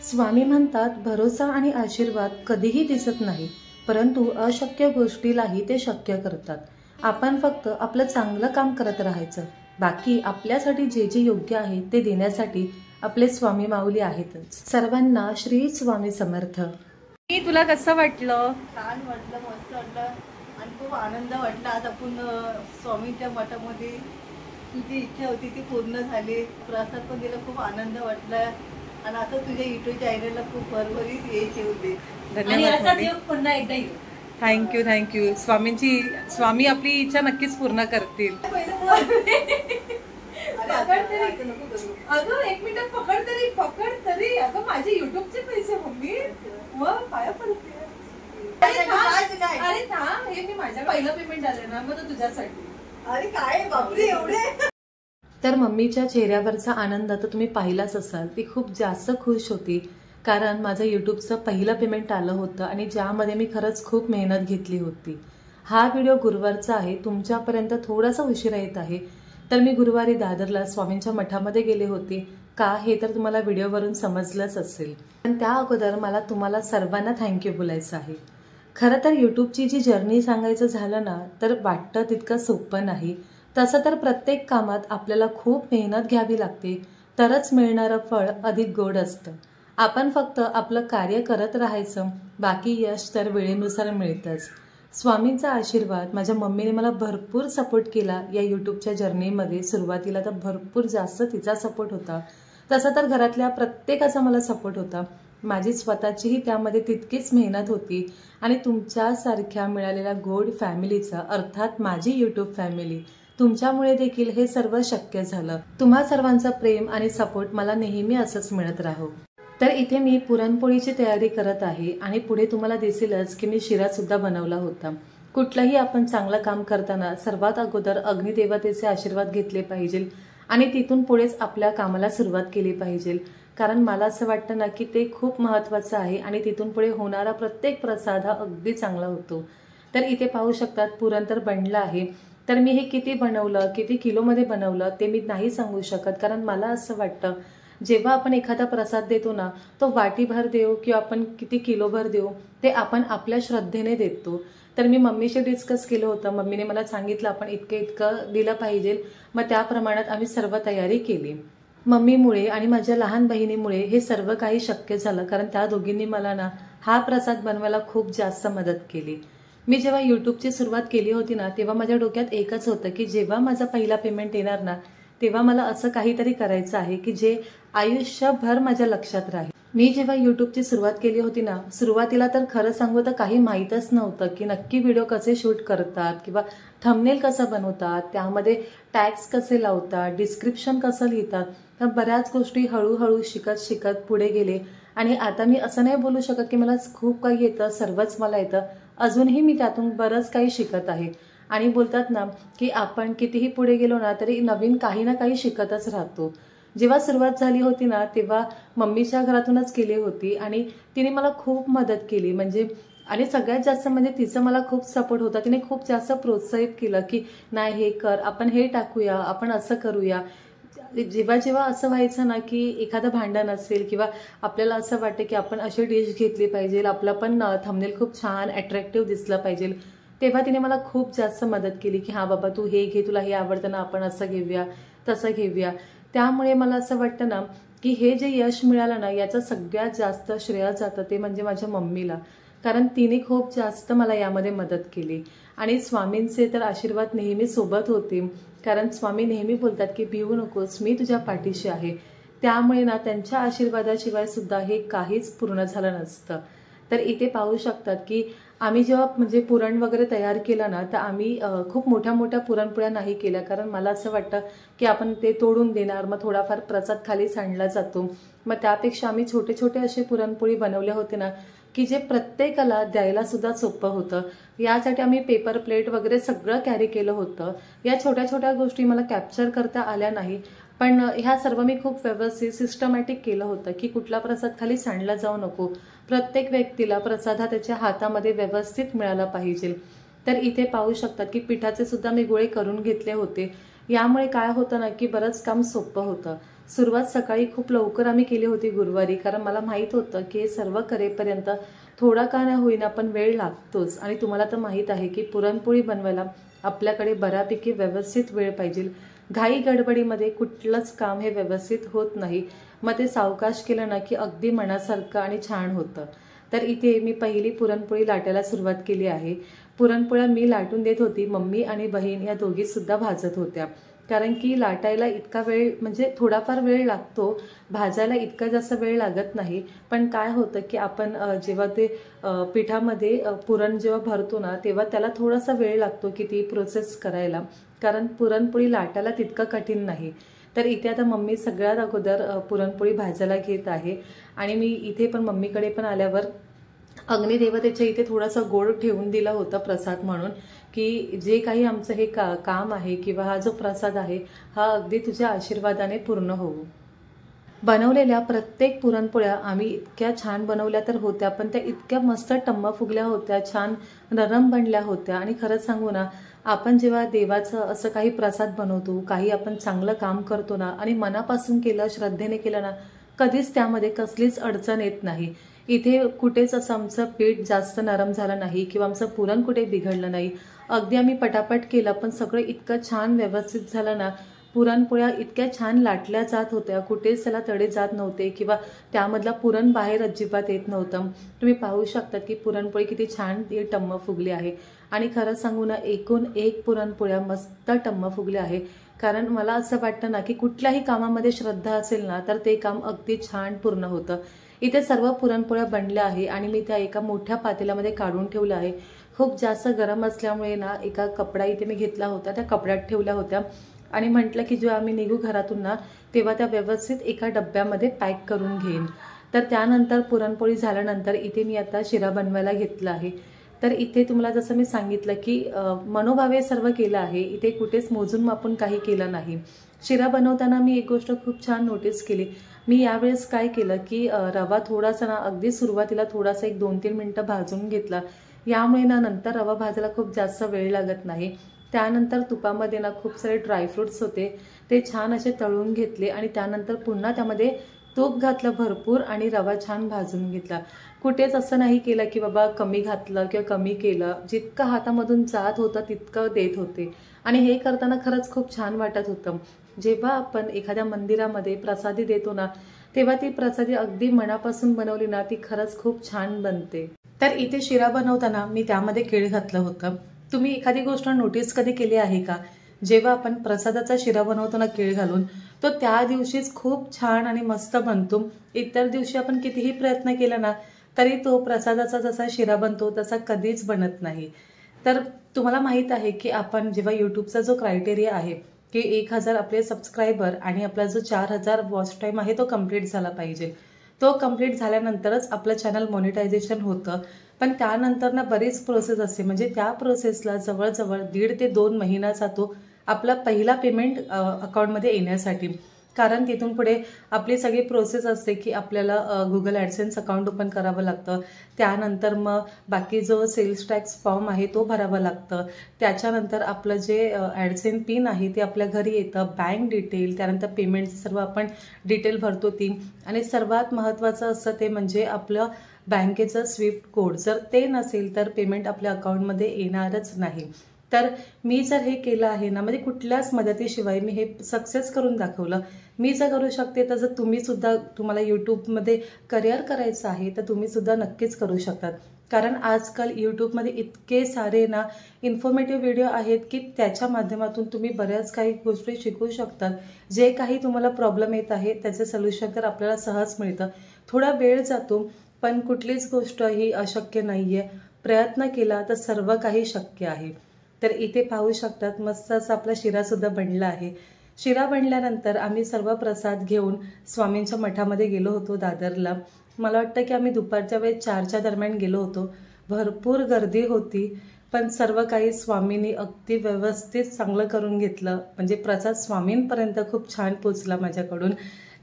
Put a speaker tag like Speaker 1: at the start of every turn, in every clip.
Speaker 1: स्वामी म्हणतात, भरोसा आणि आशीर्वाद कधीही दिसत नाही, परंतु अशक्य गोष्टीलाही ते शक्य करतात. आपण फक्त आपलं चांगलं काम करत राहायचं. बाकी आपल्यासाठी जे जे योग्य आहे ते देण्यासाठी आपले स्वामी माऊली आहेतच. सर्वांना श्री स्वामी समर्थ.
Speaker 2: तुला कसं वाटलं?
Speaker 3: छान वाटलं, मस्त वाटलं आणि खूप आनंद वाटला. आज आपण स्वामींच्या मठामध्ये तुझी इच्छा होती ती पूर्ण झाली. प्रसाद पण दिला, खूप आनंद वाटला आणि आता तुझ्या युट्यूब चॅनलला खूप भरभरीत यश येऊ दे.
Speaker 2: धन्यवाद.
Speaker 3: पुन्हा एकदा येऊ.
Speaker 2: थँक्यू. स्वामी आपली इच्छा नक्कीच पूर्ण करतील.
Speaker 3: अगं एक मिनिट, पकड तरी अगं माझे युट्यूबचे पैसे मम्मी पाया पडते. अरे थांब, हे मी माझ्या पहिलं पेमेंट आलं ना, मग तुझ्यासाठी. अरे काय बापरे एवढे.
Speaker 1: तर मम्मीच्या चेहऱ्यावरचा आनंद तर तुम्ही पाहिलाच असाल. ती खूप जास्त खुश होती, कारण माझं यूट्यूबचं पहिलं पेमेंट आलं होतं आणि ज्यामध्ये मी खरंच खूप मेहनत घेतली होती. हा व्हिडिओ गुरुवारचा आहे, तुमच्यापर्यंत थोडासा उशिरा येत आहे. तर मी गुरुवारी दादरला स्वामींच्या मठामध्ये गेले होते. का हे तर तुम्हाला व्हिडिओवरून समजलंच असेल. पण त्या अगोदर मला तुम्हाला सर्वांना थँक्यू बोलायचं आहे. खरं तर यूट्यूबची जी जर्नी सांगायचं झालं ना, तर वाटतं तितकं सोपं नाही. तसं तर प्रत्येक कामात आपल्याला खूप मेहनत घ्यावी लागते, तरच मिळणारं फळ अधिक गोड असतं. आपण फक्त आपलं कार्य करत राहायचं, बाकी यश तर वेळेनुसार मिळतंच. स्वामींचा आशीर्वाद, माझ्या मम्मीने मला भरपूर सपोर्ट केला या यूट्यूबच्या जर्नीमध्ये. सुरुवातीला तर भरपूर जास्त तिचा सपोर्ट होता. तसं तर घरातल्या प्रत्येकाचा मला सपोर्ट होता. माझी स्वतःचीही त्यामध्ये तितकीच मेहनत होती आणि तुमच्यासारख्या मिळालेल्या गोड फॅमिलीचा, अर्थात माझी यूट्यूब फॅमिली, तुमच्यामुळे देखील हे सर्व शक्य झालं. तुम्हा सर्वांचं प्रेम आणि सपोर्ट मला नेहमी असंच मिळत राहो. तर इथे मी पुरणपोळीची तयारी करत आहे आणि पुढे तुम्हाला दिसेलच की मी शिरा सुद्धा बनवला होता. कुठलंही आपण चांगलं काम करताना सर्वात अगोदर अग्निदेवतेचे आशीर्वाद घेतले पाहिजे आणि तिथून पुढेच आपल्या कामाला सुरुवात केली पाहिजे. कारण मला असं वाटतं ना की ते खूप महत्त्वाचं आहे आणि तिथून पुढे होणारा प्रत्येक प्रसाद हा अगदी चांगला होतो. तर इथे पाहू शकतात, पुरण तर बनलं आहे. तर मी हे किती बनवलं, किती किलोमध्ये बनवलं ते मी नाही सांगू शकत, कारण मला असं वाटतं जेव्हा आपण एखादा प्रसाद देतो ना, तो वाटीभर देऊ किंवा आपण किती किलोभर देऊ ते आपण आपल्या श्रद्धेने देतो. तर मी मम्मीशी डिस्कस केलं होतं. मम्मीने मला सांगितलं आपण इतकं दिलं पाहिजे. मग त्या प्रमाणात आम्ही सर्व तयारी केली. मम्मीमुळे आणि माझ्या लहान बहिणीमुळे हे सर्व काही शक्य झालं, कारण त्या दोघींनी मला ना हा प्रसाद बनवायला खूप जास्त मदत केली. मी जेव्हा यूट्यूबची सुरुवात केली होती ना, तेव्हा माझ्या डोक्यात एकच होतं की जेव्हा माझा पहिला पेमेंट येणार ना, तेव्हा मला असं काहीतरी करायचं आहे की जे आयुष्यभर माझ्या लक्षात राहील. मी जेव्हा यूट्यूबची सुरुवात केली होती ना, सुरुवातीला तर खरं सांगू तर काही माहीतच नव्हतं की नक्की व्हिडिओ कसे शूट करतात किंवा थंबनेल कसं बनवतात, त्यामध्ये टॅग्स कसे लावतात, डिस्क्रिप्शन कसं लिहितात. तर बऱ्याच गोष्टी हळूहळू शिकत पुढे गेले आणि आता मी असं नाही बोलू शकत की मला खूप काही येतं, सर्वच मला येतं. अजूनही मी त्यातून बरंच काही शिकत आहे. आणि बोलतात ना की आपण कितीही पुढे गेलो ना तरी नवीन काही ना काही शिकतच राहतो. जेव्हा सुरुवात झाली होती ना, तेव्हा मम्मीच्या घरातूनच केली होती आणि तिने मला खूप मदत केली. म्हणजे आणि सगळ्यात जास्त म्हणजे तिचं मला खूप सपोर्ट होता. तिने खूप जास्त प्रोत्साहित केलं की नाही हे कर, आपण हे टाकूया, आपण असं करूया. जेव्हा असं व्हायचं ना की एखादं भांडण असेल किंवा आपल्याला असं वाटतं की आपण अशी डिश घेतली पाहिजे, आपला पण थंबनेल खूप छान अट्रॅक्टिव्ह दिसलं पाहिजे, तेव्हा तिने मला खूप जास्त मदत केली की हां बाबा तू हे घे, तुला हे आवडतं ना, आपण असं घेऊया, तसं घेऊया. त्यामुळे मला असं वाटतं ना की हे जे यश मिळालं ना, याचं सगळ्यात जास्त श्रेय जातं ते म्हणजे माझ्या मम्मीला, कारण तिने खूप जास्त मला यामध्ये मदत केली. आणि स्वामींचे तर आशीर्वाद नेहमी सोबत होते, कारण स्वामी नेहमी बोलतात की भिवू नकोस, मी तुझ्या पाठीशी आहे. त्यामुळे ना त्यांच्या आशीर्वादाशिवाय सुद्धा हे काहीच पूर्ण झालं नसतं. तर इथे पाहू शकतात की आम्ही जेव्हा म्हणजे पुरण वगैरे तयार केलं ना, तर आम्ही खूप मोठ्या पुरणपोळ्या नाही केल्या, कारण मला असं वाटतं की आपण ते तोडून देणार, मग थोडाफार प्रसाद खाली सांडला जातो. मग त्यापेक्षा आम्ही छोटे असे पुरणपोळी बनवले होते ना की जे प्रत्येकाला द्यायला सुद्धा सोपं होतं. यासाठी आम्ही पेपर प्लेट वगैरे सगळं कॅरी केलं होतं. या छोट्या गोष्टी मला कॅप्चर करता आल्या नाही, पण ह्या सर्व मी खूप व्यवस्थित सिस्टमॅटिक केलं होतं की कुठला प्रसाद खाली सांडला जाऊ नको, प्रत्येक व्यक्तीला प्रसाद हा त्याच्या हातामध्ये व्यवस्थित मिळाला पाहिजे. तर इथे पाहू शकतात की पिठाचे सुद्धा मी गोळे करून घेतले होते. यामुळे काय होतं ना की बरंच काम सोपं होतं. सुरुवात सकाळी खूप लवकर आम्ही केली होती गुरुवारी, कारण मला माहीत होतं की हे सर्व करेपर्यंत थोडा का नाही होईना पण वेळ लागतोच. आणि तुम्हाला तर माहीत आहे की पुरणपोळी बनवायला आपल्याकडे बऱ्यापैकी व्यवस्थित वेळ पाहिजे. घाई गडबडीमध्ये कुठलंच काम हे व्यवस्थित होत नाही. मग ते सावकाश केलं ना की अगदी मनासारखं आणि छान होतं. तर इथे मी पहिली पुरणपोळी लाटायला सुरुवात केली आहे. पुरणपोळ्या मी लाटून देत होती, मम्मी आणि बहीण या दोघीसुद्धा भाजत होत्या. कारण की लाटायला इतका वेळ म्हणजे थोडाफार वेळ लागतो, भाजायला इतका जास्त वेळ लागत नाही. पण काय होतं की आपण जेव्हा ते पिठामध्ये पुरण जेव्हा भरतो ना तेव्हा त्याला थोडासा वेळ लागतो की ती प्रोसेस करायला, कारण पुरणपोळी लाटायला तितकं कठीण नाही. तर इथे आता मम्मी सगळ्यात अगोदर पुरणपोळी भाजायला घेत आहे. आणि मी इथे पण मम्मीकडे पण आल्यावर अग्निदेवतेच्या इथे थोडासा गोड ठेवून दिला होता प्रसाद म्हणून, की जे काही आमचं हे काम आहे किंवा हा जो प्रसाद आहे हा अगदी तुझ्या आशीर्वादाने पूर्ण होऊ. बनवलेल्या प्रत्येक पुरणपोळ्या आम्ही इतक्या छान बनवल्या तर होत्या, पण त्या इतक्या मस्त टम्म फुगल्या होत्या, छान नरम बनल्या होत्या. आणि खरंच सांगू ना, आपण जेव्हा देवाचं असं काही प्रसाद बनवतो, काही आपण चांगलं काम करतो ना आणि मनापासून केलं, श्रद्धेने केलं ना, कधीच त्यामध्ये कसलीच अडचण येत नाही. इथे कुठेच असं आमचं पीठ जास्त नरम झालं नाही किंवा आमचं पुरण कुठे बिघडलं नाही. अगदी आम्ही पटापट केलं, पण सगळं इतकं छान व्यवस्थित झालं ना. पुरणपोळ्या इतक्या छान लाटल्या जात होत्या, कुठेच त्याला तडे जात नव्हते किंवा त्यामधला पुरण बाहेर अजिबात येत नव्हतं. तुम्ही पाहू शकता की पुरणपोळी किती छान ती टम्म फुगली आहे. आणि खरं सांगू ना, एकूण एक पुरणपोळ्या मस्त टम्म फुगल्या आहे. कारण मला असं वाटतं ना की कुठल्याही कामामध्ये श्रद्धा असेल ना तर ते काम अगदी छान पूर्ण होतं. इथे सर्व पुरणपोळ्या बनल्या आहे आणि मी त्या एका मोठ्या पातेल्यामध्ये काढून ठेवलं आहे. खूप जास्त गरम असल्यामुळे ना एका कपडा इथे मी घेतला होता, त्या कपड्यात ठेवल्या होत्या. आणि म्हटलं की जेव्हा आम्ही निघू घरातून ना तेव्हा त्या व्यवस्थित एका डब्यामध्ये पॅक करून घेईन. तर त्यानंतर पुरणपोळी झाल्यानंतर इथे मी आता शिरा बनवायला घेतला आहे. तर इथे तुम्हाला जसं मी सांगितलं की मनोभावे सर्व केलं आहे, इथे कुठेच मोजून मापून काही केलं नाही. शिरा बनवताना मी एक गोष्ट खूप छान नोटीस केली. मी यावेळेस काय केलं की रवा थोडासा ना अगदी सुरुवातीला थोडासा 1-2-3 मिनटं भाजून घेतला. यामुळे ना नंतर रवा भाजायला खूप जास्त वेळ लागत नाही. त्यानंतर तुपामध्ये ना खूप सारे ड्रायफ्रुट्स होते, ते छान असे तळून घेतले आणि त्यानंतर पुन्हा त्यामध्ये तूप घातलं भरपूर आणि रवा छान भाजून घेतला. कुठेच असं नाही केलं की बाबा कमी घातलं किंवा कमी केलं, जितकं हातामधून जात होतं तितकं देत होते. आणि हे करताना खरंच खूप छान वाटत होतं. जेव्हा आपण एखाद्या मंदिरामध्ये प्रसादी देतो ना तेव्हा ती प्रसादी अगदी मनापासून बनवली ना ती खरंच खूप छान बनते. तर इथे शिरा बनवताना मी त्यामध्ये केळ घातलं होतं. तुम्ही एखादी गोष्ट नोटीस कधी केली आहे का? जेव्हा आपण प्रसादाचा शिरा बनवतो ना केळ घालून, तो त्या दिवशीच खूप छान आणि मस्त बनतो. इतर दिवशी आपण कितीही प्रयत्न केला ना तरी तो प्रसादाचा जसा शिरा बनतो तसा कधीच बनत नाही. तर तुम्हाला माहीत आहे की आपण जेव्हा यूट्यूबचा जो क्रायटेरिया आहे की 1000 आपले सबस्क्रायबर आणि आपला जो 4000 वॉच टाईम आहे तो कंप्लीट झाला पाहिजे. तो कंप्लीट झाल्यानंतरच आपलं चॅनल मॉनिटायझेशन होतं. पण त्यानंतर ना बरीच प्रोसेस असते, म्हणजे त्या प्रोसेसला जवळजवळ 1.5 ते 2 महिना जातो आपला पहिला पेमेंट अकाउंटमध्ये येण्यासाठी. कारण तिथून पुढे आपली सगळी प्रोसेस असते की आपल्याला गुगल ॲडसेन्स अकाउंट ओपन करावं लागतं. त्यानंतर मग बाकी जो सेल्स टॅक्स फॉर्म आहे तो भरावा लागतं. त्याच्यानंतर आपलं जे ॲडसेन्स पिन आहे ते आपल्या घरी येतं, बँक डिटेल, त्यानंतर पेमेंटचं सर्व आपण डिटेल भरतो ती. आणि सर्वात महत्त्वाचं असतं ते म्हणजे आपलं बँकेचं स्विफ्ट कोड. जर ते नसेल तर पेमेंट आपल्या अकाउंटमध्ये येणारच नाही. तर मी जर हे केलं आहे ना, म्हणजे कुठल्याच मदतीशिवाय मी हे सक्सेस करून दाखवलं. मी जर करू शकते तर जर तुम्हाला यूट्यूबमध्ये करिअर करायचं आहे तर तुम्हीसुद्धा नक्कीच करू शकतात. कारण आजकाल यूट्यूबमध्ये इतके सारे ना इन्फॉर्मेटिव्ह व्हिडिओ आहेत की त्याच्या माध्यमातून तुम्ही बऱ्याच काही गोष्टी शिकू शकतात. जे काही तुम्हाला प्रॉब्लेम येत आहे त्याचं सोल्युशन तर आपल्याला सहज मिळतं. थोडा वेळ जातो पण कुठलीच गोष्ट ही अशक्य नाही आहे. प्रयत्न केला तर सर्व काही शक्य आहे. तर इथे पाहू शकतात मस्त असा आपला शिरासुद्धा बनला आहे. शिरा बनल्यानंतर आम्ही सर्व प्रसाद घेऊन स्वामींच्या मठामध्ये गेलो होतो दादरला. मला वाटतं की आम्ही दुपारच्या वेळेस 4च्या दरम्यान गेलो होतो. भरपूर गर्दी होती पण सर्व काही स्वामींनी अगदी व्यवस्थित चांगलं करून घेतलं. म्हणजे प्रसाद स्वामींपर्यंत खूप छान पोचला माझ्याकडून.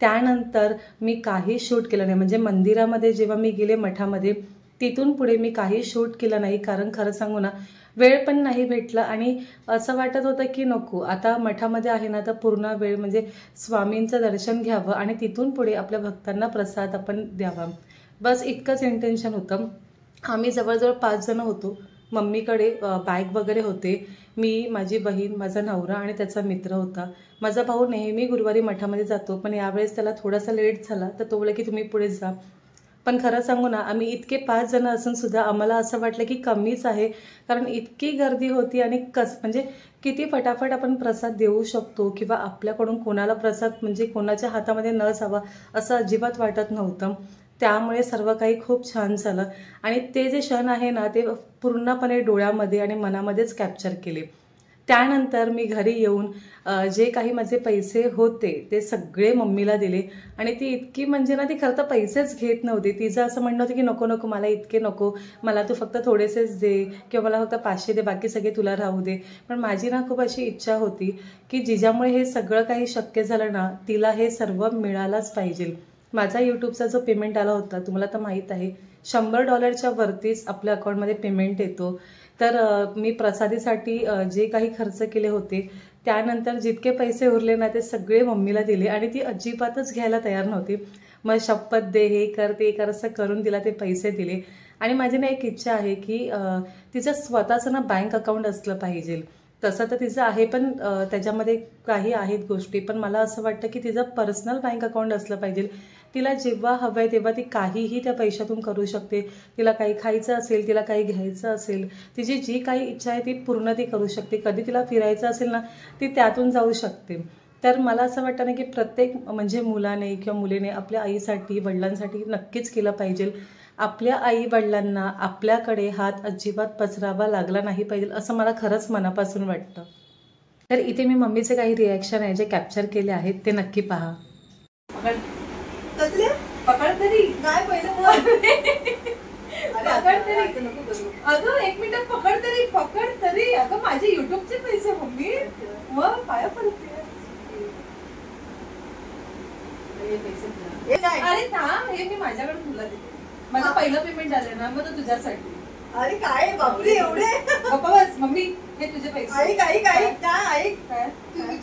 Speaker 1: त्यानंतर मी काही शूट केलं नाही, म्हणजे मंदिरामध्ये जेव्हा मी गेले मठामध्ये तिथून पुढे मी काही शूट केलं नाही. कारण खरं सांगू ना वेळ पण नाही भेटला आणि असं वाटत होतं की नको, आता मठामध्ये आहे ना तर पूर्ण वेळ म्हणजे स्वामींचं दर्शन घ्यावं आणि तिथून पुढे आपल्या भक्तांना प्रसाद आपण द्यावा. बस इतकंच इंटेन्शन होतं. आम्ही जवळजवळ 5 जण होतो. मम्मीकडे बॅग वगैरे होते. मी, माझी बहीण, माझा नवरा आणि त्याचा मित्र होता. माझा भाऊ नेहमी गुरुवारी मठामध्ये जातो, पण यावेळेस त्याला थोडासा लेट झाला तर तो बोलला की तुम्ही पुढे जा. पण खरं सांगू ना, आम्ही इतके 5 जण असून सुद्धा आम्हाला असं वाटलं की कमीच आहे, कारण इतकी गर्दी होती आणि म्हणजे किती फटाफट आपण प्रसाद देऊ शकतो किंवा आपल्याकडून कोणाला प्रसाद म्हणजे कोणाच्या हातामध्ये न जावा असं अजिबात वाटत नव्हतं. त्यामुळे सर्व काही खूप छान झालं आणि ते जे क्षण आहे ना ते पूर्णपणे डोळ्यामध्ये आणि मनामध्येच कॅप्चर केले. त्यानंतर मी घरी येऊन जे काही माझे पैसे होते ते सगळे मम्मीला दिले आणि ती इतकी म्हणजे ना ती खरं तर पैसेच घेत नव्हती. तिचं असं म्हणणं होतं की नको नको, मला इतके नको, मला तू फक्त थोडेसेच दे किंवा मला फक्त 500 दे, बाकी सगळे तुला राहू दे. पण माझी ना खूप अशी इच्छा होती की जिच्यामुळे हे सगळं काही शक्य झालं ना तिला हे सर्व मिळालंच पाहिजे. माझा यूट्यूबचा जो पेमेंट आला होता तुम्हाला तर माहीत आहे, $100 वरतीच आपल्या अकाउंटमध्ये पेमेंट येतो. तर मी प्रसादीसाठी जे काही खर्च केले होते त्यानंतर जितके पैसे उरले ना ते सगळे मम्मीला दिले आणि ती अजिबातच घ्यायला तयार नव्हती. मग शपथ दे, हे कर ते कर असं करून तिला ते पैसे दिले. आणि माझी ना एक इच्छा आहे की तिचं स्वतःचं ना बँक अकाउंट असलं पाहिजे. तसं तर तिचं आहे, पण त्याच्यामध्ये काही आहेत गोष्टी, पण मला असं वाटतं की तिचं पर्सनल बँक अकाउंट असलं पाहिजे. तिला जेव्हा हवं आहे तेव्हा ती काहीही त्या पैशातून करू शकते. तिला काही खायचं असेल, तिला काही घ्यायचं असेल, तिची जी काही इच्छा आहे ती पूर्ण ती करू शकते. कधी तिला फिरायचं असेल ना ती त्यातून जाऊ शकते. तर मला असं वाटतं ना की प्रत्येक म्हणजे मुलाने किंवा मुलीने आपल्या आईसाठी, वडिलांसाठी नक्कीच केलं पाहिजे. आपल्या आई वडिलांना आपल्याकडे हात अजिबात पसरावा लागला नाही पाहिजे असं मला खरंच मनापासून वाटतं. तर इथे मी मम्मीचे काही रिॲक्शन आहे जे कॅप्चर केले आहेत ते नक्की पहा.
Speaker 3: कसले
Speaker 2: पकड तरी
Speaker 3: काय पहिलं बोल. अरे
Speaker 2: पकड तरी.
Speaker 3: असं नको करू.
Speaker 2: अगं 1 मिनिट, पकड तरी. अगं माझे युट्यूबचे पैसे मम्मी, मग पाया पडते.
Speaker 3: हे पैसे तुला. हे काय?
Speaker 2: अरे थांब, हे मी माझ्याकडे तुला देते. माझं पहिलं पेमेंट आलं ना मग तुझ्यासाठी.
Speaker 3: अरे काय बापरे एवढे.
Speaker 2: गप्पा बस मम्मी, हे तुझे पैसे.
Speaker 3: ऐक ऐक ऐक काय ऐक.
Speaker 2: काय?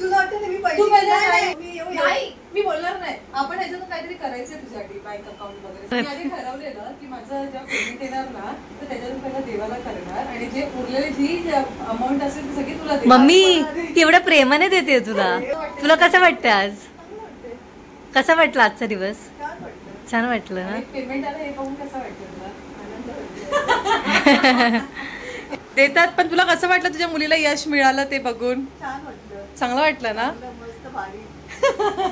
Speaker 3: तुला वाटतं ना मी
Speaker 2: तू
Speaker 3: पैसे
Speaker 2: पहिलं
Speaker 3: नाही,
Speaker 2: नाही.
Speaker 3: नाही, मी एवढे-
Speaker 2: नाही, मी बोलणार नाही. आपण ह्याच्यातून काहीतरी करायचंय तुझ्यासाठी, बँक अकाउंट वगैरे. मी आधी ठरवलेलं की माझं जेव्हा पेमेंट येणार ना तर त्याच्यातून पहिलं देवाला करणार आणि जे उरलेली जी अमाऊंट असेल ती सगळी तुला देणार.
Speaker 4: मम्मी केवढ्या प्रेमाने देते तुला. तुला कसं वाटतं आज? कसा वाटला आजचा दिवस?
Speaker 3: छान वाटलं.
Speaker 4: छान वाटलं ना?
Speaker 2: पेमेंट आलं हे बघून कसं वाटतं तुला? आनंद वाटतो. देतात, पण तुला कसं वाटलं तुझ्या मुलीला यश मिळालं ते बघून?
Speaker 3: छान वाटलं.
Speaker 2: चांगलं वाटलं ना?
Speaker 3: चांगलं, मस्त भारी.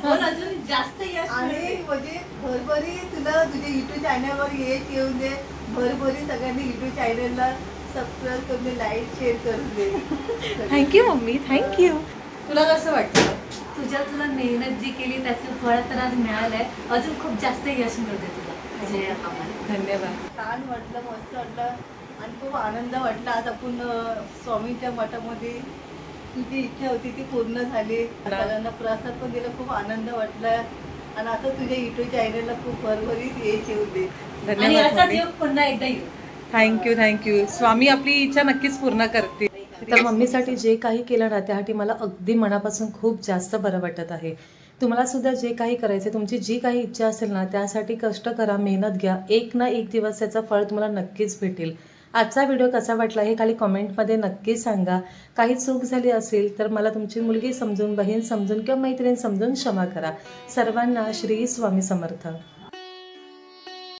Speaker 4: पण अजून जास्त यश
Speaker 3: आणि म्हणजे भरभरी तुला तुझ्या युट्यूब चॅनलवर यश येऊन दे. भरभरी सगळ्यांनी युट्यूब चॅनलला सबस्क्राईब करून दे, लाईक शेअर करून दे.
Speaker 2: Thank you mummy, thank you. तुला कसं वाटतं?
Speaker 4: तुला मेहनत जी केली त्याचं फळ तर आज मिळालंय. अजून खूप जास्त यश मिळते तुला.
Speaker 2: धन्यवाद.
Speaker 3: छान वाटलं, मस्त वाटलं आणि खूप आनंद वाटला. आज आपण स्वामींच्या मठामध्ये तुझी इच्छा होती ती पूर्ण झाली. सगळ्यांना प्रसाद पण दिला, खूप आनंद वाटला आणि असं तुझ्या युट्यूब चॅनलला खूप भरभरीत यश येऊ दे.
Speaker 4: आणि
Speaker 2: धन्यवाद
Speaker 4: असाच
Speaker 2: मम्मी.
Speaker 4: योग पुन्हा एकदा येऊ.
Speaker 2: थँक्यू. स्वामी आपली इच्छा नक्कीच पूर्ण करते.
Speaker 1: तर मम्मीसाठी जे काही केलं ना त्यासाठी मला अगदी मनापासून खूप जास्त बरं वाटत आहे. तुम्हाला सुद्धा जे काही करायचं, तुमची जी काही इच्छा असेल ना त्यासाठी कष्ट करा, मेहनत घ्या. एक ना एक दिवस त्याचं फळ तुम्हाला नक्कीच भेटेल. आजचा व्हिडिओ कसा वाटला हे खाली कॉमेंटमध्ये नक्की सांगा. काही चूक झाली असेल तर मला तुमची मुलगी समजून, बहीण समजून किंवा मैत्रीण समजून क्षमा करा. सर्वांना श्री स्वामी समर्थ.